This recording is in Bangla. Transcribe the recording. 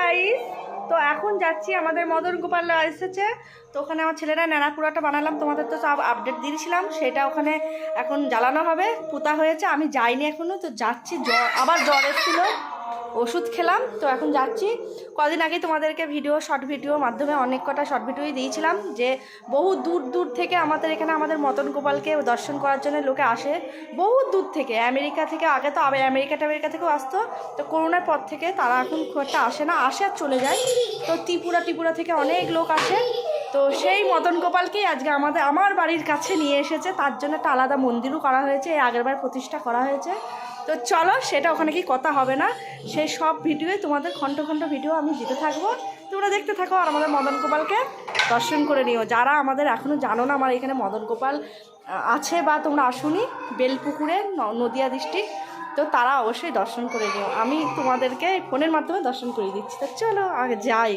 গাইস, তো এখন যাচ্ছি আমাদের মদন গোপাল এসেছে। তো ওখানে আমার ছেলেরা ন্যাড়াকুড়াটা বানালাম, তোমাদের তো সব আপডেট দিয়েছিলাম। সেটা ওখানে এখন জ্বালানো হবে, পুতা হয়েছে। আমি যাইনি এখনও, তো যাচ্ছি। আবার জ্বর এসেছিল, ওষুধ খেলাম, তো এখন যাচ্ছি। কদিন আগেই তোমাদেরকে শর্ট ভিডিওর মাধ্যমে অনেক কটা শর্ট ভিডিওই দিয়েছিলাম যে বহু দূর দূর থেকে আমাদের এখানে আমাদের মদন গোপালকে দর্শন করার জন্য লোকে আসে, বহু দূর থেকে। আমেরিকা থেকে, আগে তো আমেরিকা থেকেও আসতো, তো করোনার পর থেকে তারা এখন খুব একটা আসে না, আসে আর চলে যায়। তো ত্রিপুরা থেকে অনেক লোক আসে। তো সেই মদন গোপালকেই আজকে আমার বাড়ির কাছে নিয়ে এসেছে, তার জন্য একটা আলাদা মন্দিরও করা হয়েছে, এই আগেরবার প্রতিষ্ঠা করা হয়েছে। তো চলো, সেটা ওখানে কি কথা হবে না, সেই সব ভিডিওই তোমাদের খণ্ড ভিডিও আমি দিতে থাকবো, তোমরা দেখতে থাকো আর আমাদের মদন গোপালকে দর্শন করে নিও। যারা আমাদের এখনও জানো না আমার এখানে মদন গোপাল আছে বা তোমরা আসুনি বেলপুকুরে, নদিয়া ডিস্ট্রিক্ট, তো তারা অবশ্যই দর্শন করে নিও। আমি তোমাদেরকে ফোনের মাধ্যমে দর্শন করে দিচ্ছি। তো চলো আগে যাই।